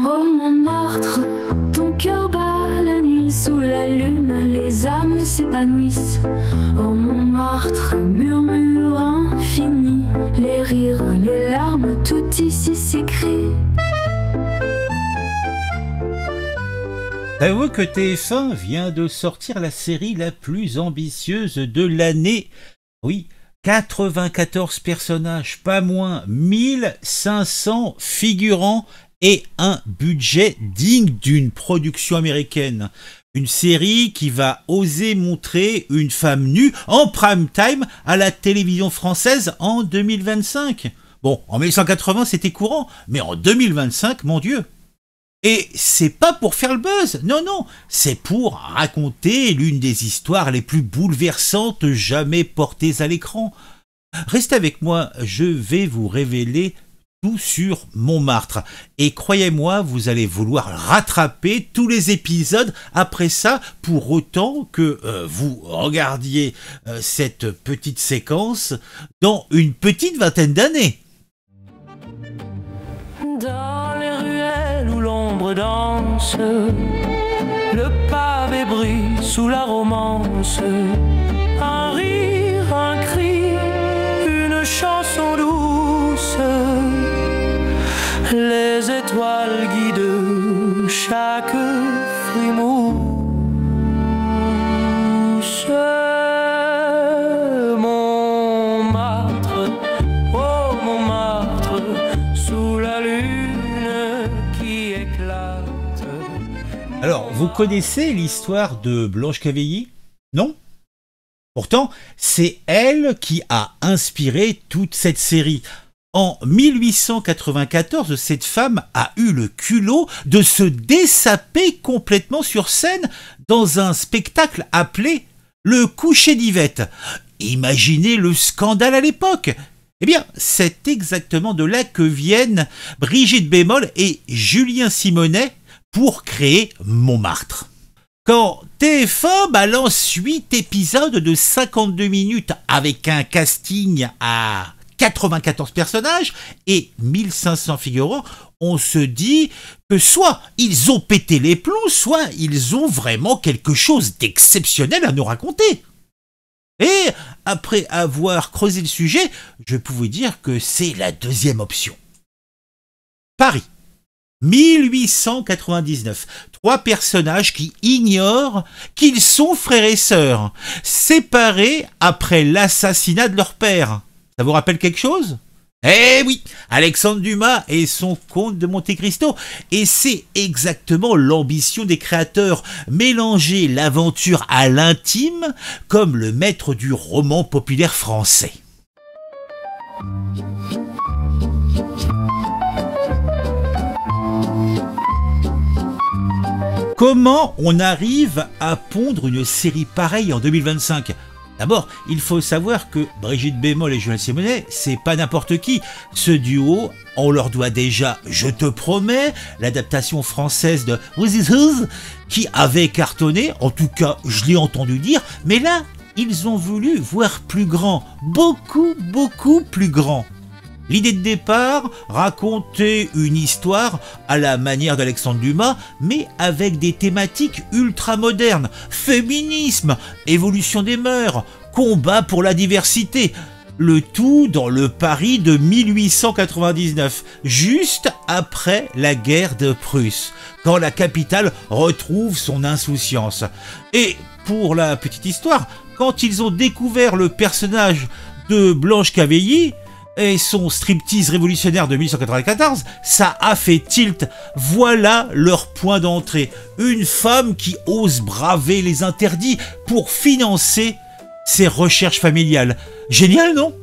Oh Montmartre, ton cœur bat la nuit sous la lune, les âmes s'épanouissent. Oh Montmartre, murmure infini, les rires, les larmes, tout ici s'écrit. Savez-vous que TF1 vient de sortir la série la plus ambitieuse de l'année? Oui, 94 personnages, pas moins, 1500 figurants et un budget digne d'une production américaine. Une série qui va oser montrer une femme nue en prime time à la télévision française en 2025. Bon, en 1980 c'était courant, mais en 2025, mon Dieu. Et c'est pas pour faire le buzz, non, non, c'est pour raconter l'une des histoires les plus bouleversantes jamais portées à l'écran. Restez avec moi, je vais vous révéler tout sur Montmartre. Et croyez-moi, vous allez vouloir rattraper tous les épisodes après ça, pour autant que vous regardiez cette petite séquence dans une petite vingtaine d'années. Dans les ruelles où l'ombre danse, le pavé brille sous la romance. Un rire, un cri, une chanson douce. Les étoiles guident chaque frimousse. Montmartre, oh Montmartre, sous la lune qui éclate. Alors, vous connaissez l'histoire de Blanche Cavaillé? Non? Pourtant, c'est elle qui a inspiré toute cette série. En 1894, cette femme a eu le culot de se dessaper complètement sur scène dans un spectacle appelé Le coucher d'Yvette. Imaginez le scandale à l'époque. Eh bien, c'est exactement de là que viennent Brigitte Bémol et Julien Simonet pour créer Montmartre. Quand TF1 balance 8 épisodes de 52 minutes avec un casting à 94 personnages et 1500 figurants, on se dit que soit ils ont pété les plombs, soit ils ont vraiment quelque chose d'exceptionnel à nous raconter. Et après avoir creusé le sujet, je peux vous dire que c'est la deuxième option. Paris, 1899. 3 personnages qui ignorent qu'ils sont frères et sœurs, séparés après l'assassinat de leur père. Ça vous rappelle quelque chose? Eh oui, Alexandre Dumas et son Comte de Monte Cristo. Et c'est exactement l'ambition des créateurs, mélanger l'aventure à l'intime comme le maître du roman populaire français. Comment on arrive à pondre une série pareille en 2025? D'abord, il faut savoir que Brigitte Bémol et Julien Simonet, c'est pas n'importe qui. Ce duo, on leur doit déjà Je te promets, l'adaptation française de With His Who's, qui avait cartonné, en tout cas je l'ai entendu dire, mais là, ils ont voulu voir plus grand, beaucoup, beaucoup plus grand. L'idée de départ, raconter une histoire à la manière d'Alexandre Dumas, mais avec des thématiques ultra modernes, féminisme, évolution des mœurs, combat pour la diversité, le tout dans le Paris de 1899, juste après la guerre de Prusse, quand la capitale retrouve son insouciance. Et pour la petite histoire, quand ils ont découvert le personnage de Blanche Cavaillé, et son striptease révolutionnaire de 1894, ça a fait tilt. Voilà leur point d'entrée. Une femme qui ose braver les interdits pour financer ses recherches familiales. Génial, non?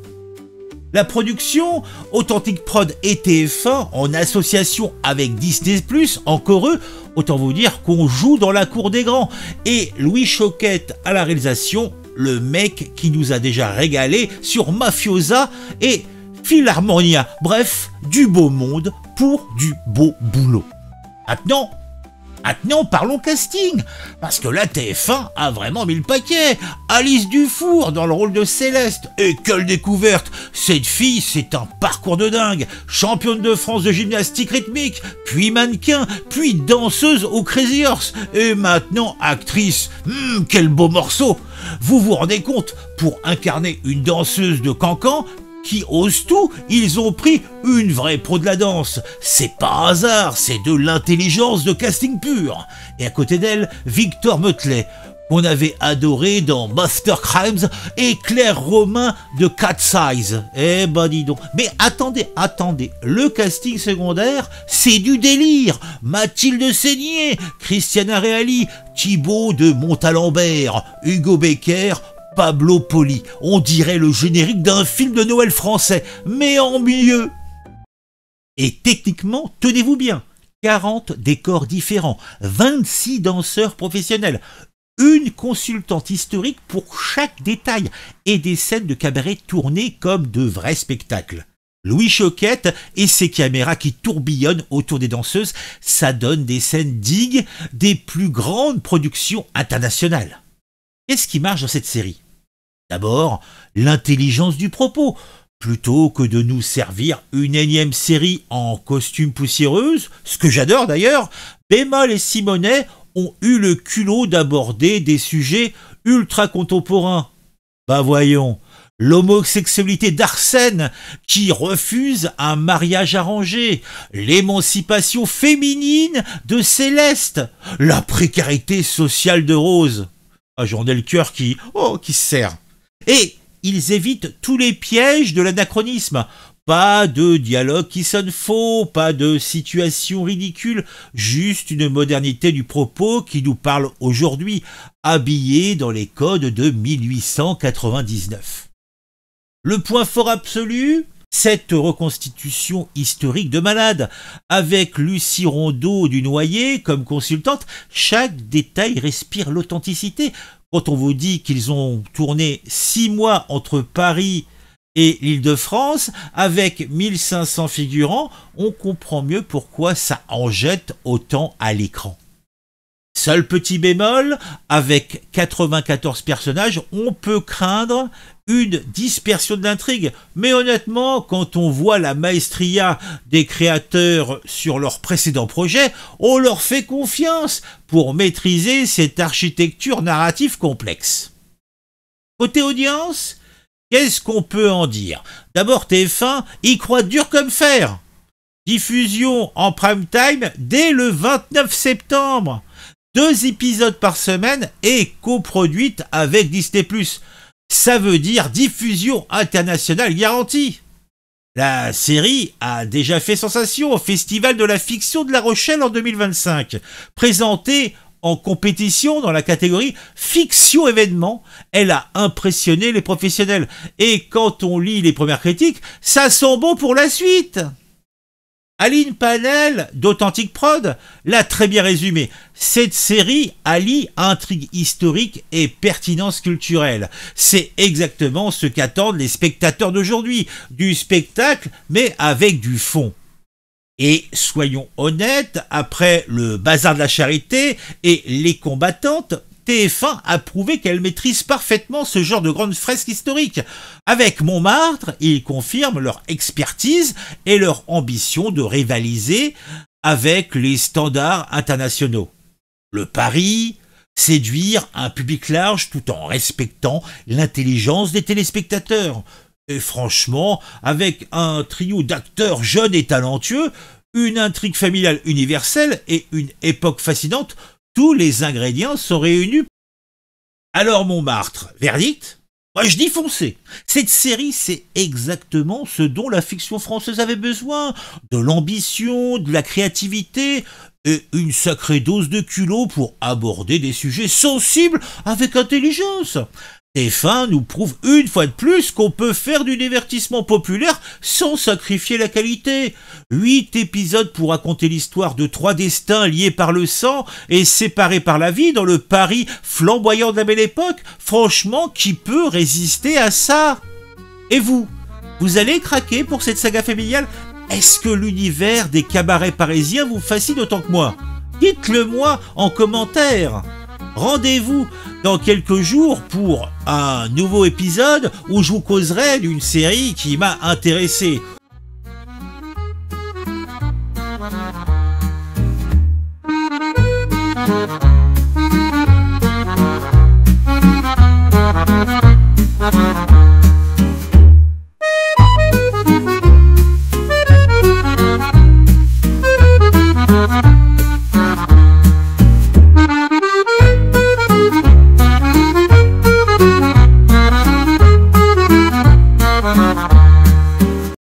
La production, Authentic Prod et TF1, en association avec Disney+, encore eux, autant vous dire qu'on joue dans la cour des grands. Et Louis Choquette à la réalisation, le mec qui nous a déjà régalé sur Mafiosa et Philharmonia, bref, du beau monde pour du beau boulot. Maintenant, Maintenant, parlons casting, parce que la TF1 a vraiment mis le paquet. Alice Dufour dans le rôle de Céleste, et quelle découverte! Cette fille, c'est un parcours de dingue. Championne de France de gymnastique rythmique, puis mannequin, puis danseuse au Crazy Horse, et maintenant actrice. Quel beau morceau! Vous vous rendez compte, pour incarner une danseuse de cancan, qui ose tout, ils ont pris une vraie pro de la danse. C'est pas hasard, c'est de l'intelligence de casting pur. Et à côté d'elle, Victor Metley, qu'on avait adoré dans Master Crimes, et Claire Romain de Cat's Eyes. Eh ben dis donc. Mais attendez, le casting secondaire, c'est du délire. Mathilde Seigné, Christiana Reali, Thibaut de Montalembert, Hugo Becker, Pablo Poli. On dirait le générique d'un film de Noël français, mais en mieux. Et techniquement, tenez-vous bien, 40 décors différents, 26 danseurs professionnels, une consultante historique pour chaque détail et des scènes de cabaret tournées comme de vrais spectacles. Louis Choquette et ses caméras qui tourbillonnent autour des danseuses, ça donne des scènes dignes des plus grandes productions internationales. Qu'est-ce qui marche dans cette série? D'abord, l'intelligence du propos. Plutôt que de nous servir une énième série en costume poussiéreuse, ce que j'adore d'ailleurs, Bémol et Simonet ont eu le culot d'aborder des sujets ultra contemporains. Bah voyons, l'homosexualité d'Arsène qui refuse un mariage arrangé, l'émancipation féminine de Céleste, la précarité sociale de Rose. Ah, j'en ai le cœur qui se serre. Et ils évitent tous les pièges de l'anachronisme. Pas de dialogue qui sonne faux, pas de situation ridicule, juste une modernité du propos qui nous parle aujourd'hui, habillée dans les codes de 1899. Le point fort absolu, cette reconstitution historique de malade, avec Lucie Rondeau du Noyer comme consultante, chaque détail respire l'authenticité. Quand on vous dit qu'ils ont tourné 6 mois entre Paris et l'Île-de-France, avec 1500 figurants, on comprend mieux pourquoi ça en jette autant à l'écran. Seul petit bémol, avec 94 personnages, on peut craindre une dispersion de l'intrigue. Mais honnêtement, quand on voit la maestria des créateurs sur leurs précédents projets, on leur fait confiance pour maîtriser cette architecture narrative complexe. Côté audience, qu'est-ce qu'on peut en dire? D'abord, TF1 y croit dur comme fer. Diffusion en prime time dès le 29 septembre. 2 épisodes par semaine et coproduite avec Disney+. Ça veut dire diffusion internationale garantie. La série a déjà fait sensation au Festival de la fiction de La Rochelle en 2025. Présentée en compétition dans la catégorie fiction événement, elle a impressionné les professionnels. Et quand on lit les premières critiques, ça sent bon pour la suite. Aline Panel d'Authentic Prod l'a très bien résumé. Cette série allie intrigue historique et pertinence culturelle. C'est exactement ce qu'attendent les spectateurs d'aujourd'hui. Du spectacle, mais avec du fond. Et soyons honnêtes, après le bazar de la charité et les combattantes, TF1 a prouvé qu'elle maîtrise parfaitement ce genre de grande fresque historique. Avec Montmartre, ils confirment leur expertise et leur ambition de rivaliser avec les standards internationaux. Le pari, séduire un public large tout en respectant l'intelligence des téléspectateurs. Et franchement, avec un trio d'acteurs jeunes et talentueux, une intrigue familiale universelle et une époque fascinante, tous les ingrédients sont réunis. Alors Montmartre, verdict? Moi je dis foncez. Cette série, c'est exactement ce dont la fiction française avait besoin. De l'ambition, de la créativité et une sacrée dose de culot pour aborder des sujets sensibles avec intelligence. TF1 nous prouve une fois de plus qu'on peut faire du divertissement populaire sans sacrifier la qualité. 8 épisodes pour raconter l'histoire de 3 destins liés par le sang et séparés par la vie dans le Paris flamboyant de la Belle Époque. Franchement, qui peut résister à ça? Et vous allez craquer pour cette saga familiale? Est-ce que l'univers des cabarets parisiens vous fascine autant que moi? Dites-le moi en commentaire. Rendez-vous dans quelques jours pour un nouveau épisode où je vous causerai d'une série qui m'a intéressé. Thank you.